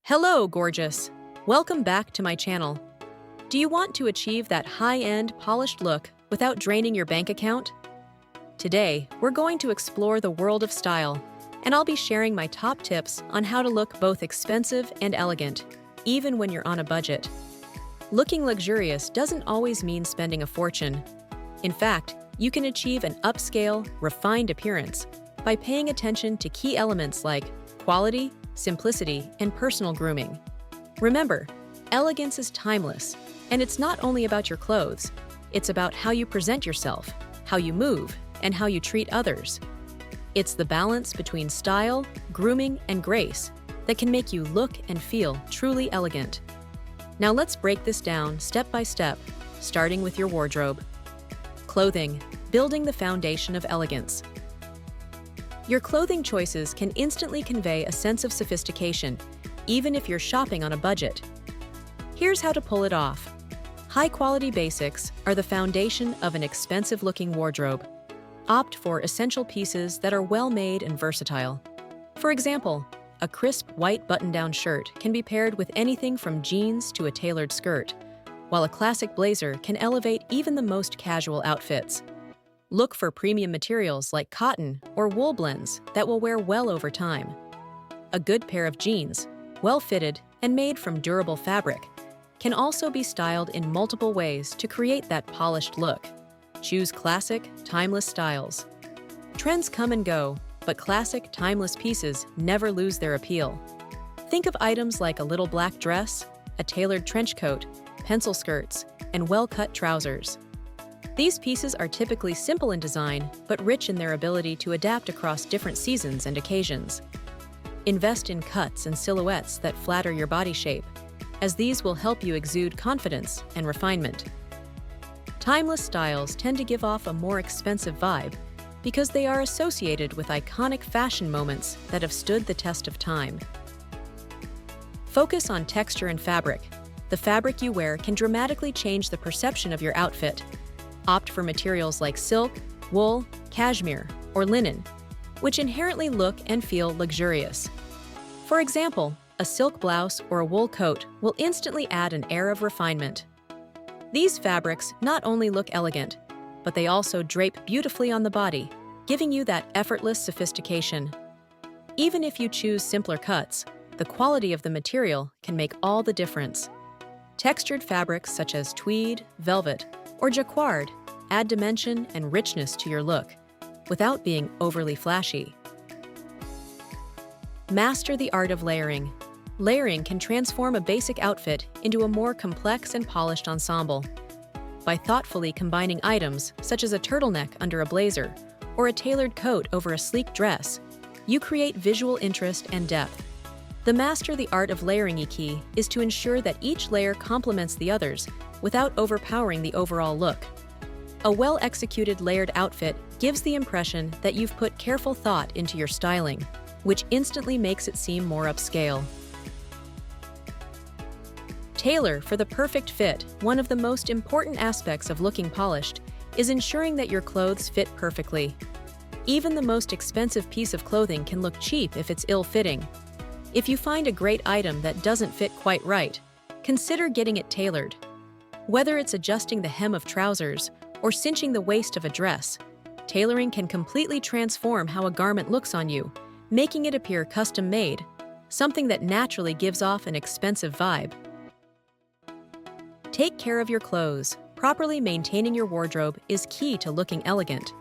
Hello, gorgeous! Welcome back to my channel. Do you want to achieve that high-end, polished look without draining your bank account? Today, we're going to explore the world of style, and I'll be sharing my top tips on how to look both expensive and elegant, even when you're on a budget. Looking luxurious doesn't always mean spending a fortune. In fact, you can achieve an upscale, refined appearance by paying attention to key elements like quality, simplicity, and personal grooming. Remember, elegance is timeless, and it's not only about your clothes. It's about how you present yourself, how you move, and how you treat others. It's the balance between style, grooming, and grace that can make you look and feel truly elegant. Now let's break this down step by step, starting with your wardrobe. Clothing, building the foundation of elegance. Your clothing choices can instantly convey a sense of sophistication, even if you're shopping on a budget. Here's how to pull it off. High-quality basics are the foundation of an expensive-looking wardrobe. Opt for essential pieces that are well-made and versatile. For example, a crisp white button-down shirt can be paired with anything from jeans to a tailored skirt, while a classic blazer can elevate even the most casual outfits. Look for premium materials like cotton or wool blends that will wear well over time. A good pair of jeans, well-fitted and made from durable fabric, can also be styled in multiple ways to create that polished look. Choose classic, timeless styles. Trends come and go, but classic, timeless pieces never lose their appeal. Think of items like a little black dress, a tailored trench coat, pencil skirts, and well-cut trousers. These pieces are typically simple in design, but rich in their ability to adapt across different seasons and occasions. Invest in cuts and silhouettes that flatter your body shape, as these will help you exude confidence and refinement. Timeless styles tend to give off a more expensive vibe because they are associated with iconic fashion moments that have stood the test of time. Focus on texture and fabric. The fabric you wear can dramatically change the perception of your outfit. Opt for materials like silk, wool, cashmere, or linen, which inherently look and feel luxurious. For example, a silk blouse or a wool coat will instantly add an air of refinement. These fabrics not only look elegant, but they also drape beautifully on the body, giving you that effortless sophistication. Even if you choose simpler cuts, the quality of the material can make all the difference. Textured fabrics such as tweed, velvet, or jacquard add dimension and richness to your look, without being overly flashy. Master the art of layering. Layering can transform a basic outfit into a more complex and polished ensemble. By thoughtfully combining items such as a turtleneck under a blazer or a tailored coat over a sleek dress, you create visual interest and depth. The master the art of layering key is to ensure that each layer complements the others without overpowering the overall look. A well-executed layered outfit gives the impression that you've put careful thought into your styling, which instantly makes it seem more upscale. Tailor for the perfect fit. One of the most important aspects of looking polished is ensuring that your clothes fit perfectly. Even the most expensive piece of clothing can look cheap if it's ill-fitting. If you find a great item that doesn't fit quite right, consider getting it tailored. Whether it's adjusting the hem of trousers or cinching the waist of a dress, tailoring can completely transform how a garment looks on you, making it appear custom-made, something that naturally gives off an expensive vibe. Take care of your clothes. Properly maintaining your wardrobe is key to looking elegant.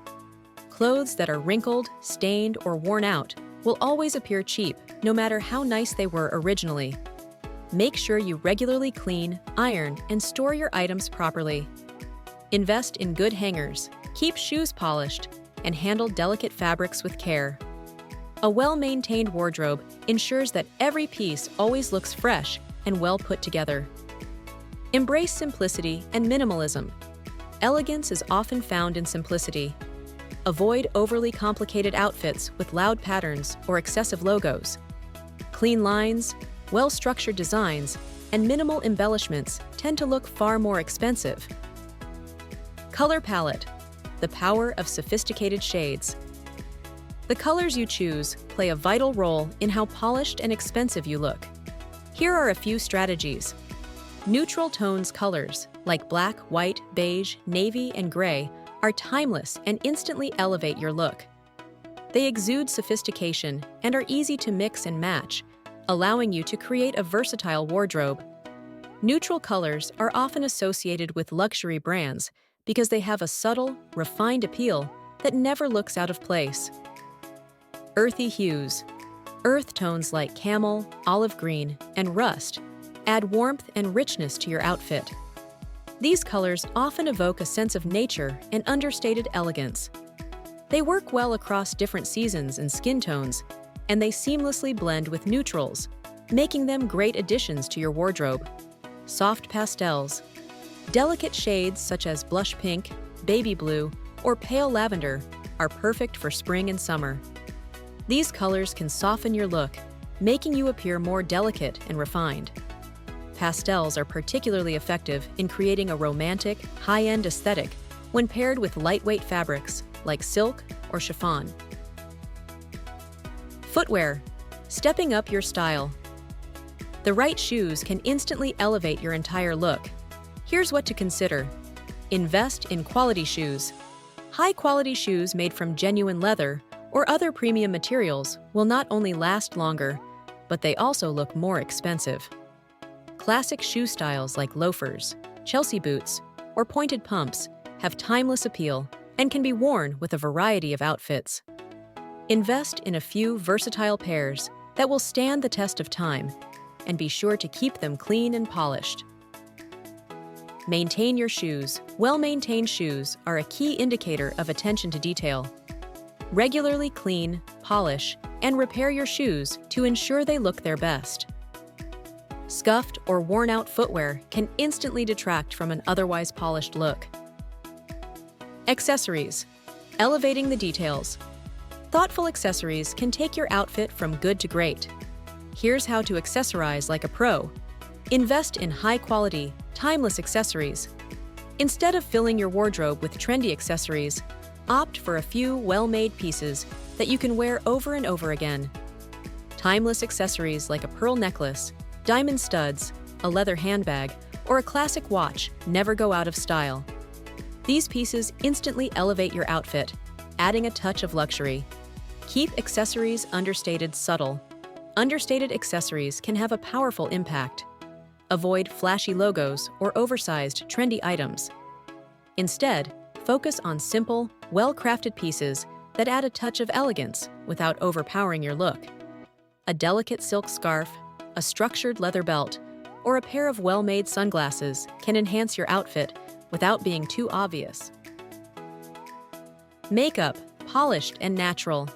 Clothes that are wrinkled, stained, or worn out will always appear cheap, no matter how nice they were originally. Make sure you regularly clean, iron, and store your items properly. Invest in good hangers, keep shoes polished, and handle delicate fabrics with care. A well-maintained wardrobe ensures that every piece always looks fresh and well put together. Embrace simplicity and minimalism. Elegance is often found in simplicity. Avoid overly complicated outfits with loud patterns or excessive logos. Clean lines, well-structured designs, and minimal embellishments tend to look far more expensive. Color palette. The power of sophisticated shades. The colors you choose play a vital role in how polished and expensive you look. Here are a few strategies. Neutral tones colors, like black, white, beige, navy, and gray, are timeless and instantly elevate your look. They exude sophistication and are easy to mix and match, allowing you to create a versatile wardrobe. Neutral colors are often associated with luxury brands because they have a subtle, refined appeal that never looks out of place. Earthy hues. Earth tones like camel, olive green, and rust add warmth and richness to your outfit. These colors often evoke a sense of nature and understated elegance. They work well across different seasons and skin tones, and they seamlessly blend with neutrals, making them great additions to your wardrobe. Soft pastels. Delicate shades such as blush pink, baby blue, or pale lavender are perfect for spring and summer. These colors can soften your look, making you appear more delicate and refined. Pastels are particularly effective in creating a romantic, high-end aesthetic when paired with lightweight fabrics like silk or chiffon. Footwear. Stepping up your style. The right shoes can instantly elevate your entire look. Here's what to consider. Invest in quality shoes. High-quality shoes made from genuine leather or other premium materials will not only last longer, but they also look more expensive. Classic shoe styles like loafers, Chelsea boots, or pointed pumps have timeless appeal and can be worn with a variety of outfits. Invest in a few versatile pairs that will stand the test of time, and be sure to keep them clean and polished. Maintain your shoes. Well-maintained shoes are a key indicator of attention to detail. Regularly clean, polish, and repair your shoes to ensure they look their best. Scuffed or worn-out footwear can instantly detract from an otherwise polished look. Accessories. Elevating the details. Thoughtful accessories can take your outfit from good to great. Here's how to accessorize like a pro. Invest in high-quality, timeless accessories. Instead of filling your wardrobe with trendy accessories, opt for a few well-made pieces that you can wear over and over again. Timeless accessories like a pearl necklace, diamond studs, a leather handbag, or a classic watch never go out of style. These pieces instantly elevate your outfit, adding a touch of luxury. Keep accessories understated subtle. Understated accessories can have a powerful impact. Avoid flashy logos or oversized, trendy items. Instead, focus on simple, well-crafted pieces that add a touch of elegance without overpowering your look. A delicate silk scarf, a structured leather belt, or a pair of well-made sunglasses can enhance your outfit without being too obvious. Makeup, polished and natural.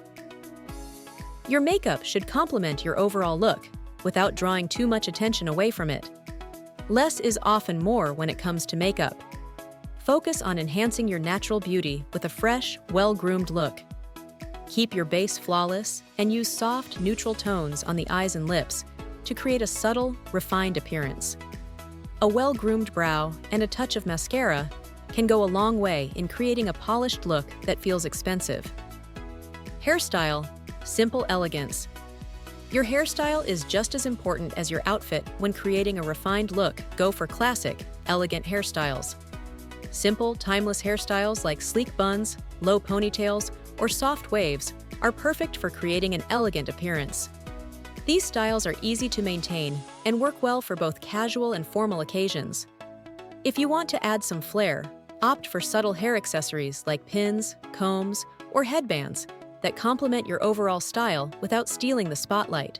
Your makeup should complement your overall look without drawing too much attention away from it. Less is often more when it comes to makeup. Focus on enhancing your natural beauty with a fresh, well-groomed look. Keep your base flawless and use soft, neutral tones on the eyes and lips to create a subtle, refined appearance. A well-groomed brow and a touch of mascara can go a long way in creating a polished look that feels expensive. Hairstyle, simple elegance. Your hairstyle is just as important as your outfit when creating a refined look. Go for classic, elegant hairstyles. Simple, timeless hairstyles like sleek buns, low ponytails, or soft waves are perfect for creating an elegant appearance. These styles are easy to maintain and work well for both casual and formal occasions. If you want to add some flair, opt for subtle hair accessories like pins, combs, or headbands that complement your overall style without stealing the spotlight.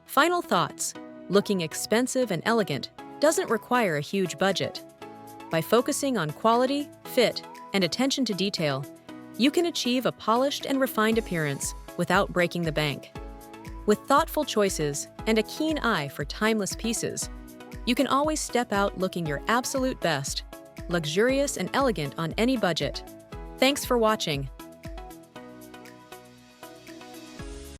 Final thoughts: looking expensive and elegant doesn't require a huge budget. By focusing on quality, fit, and attention to detail, you can achieve a polished and refined appearance without breaking the bank. With thoughtful choices and a keen eye for timeless pieces, you can always step out looking your absolute best, luxurious and elegant on any budget. Thanks for watching.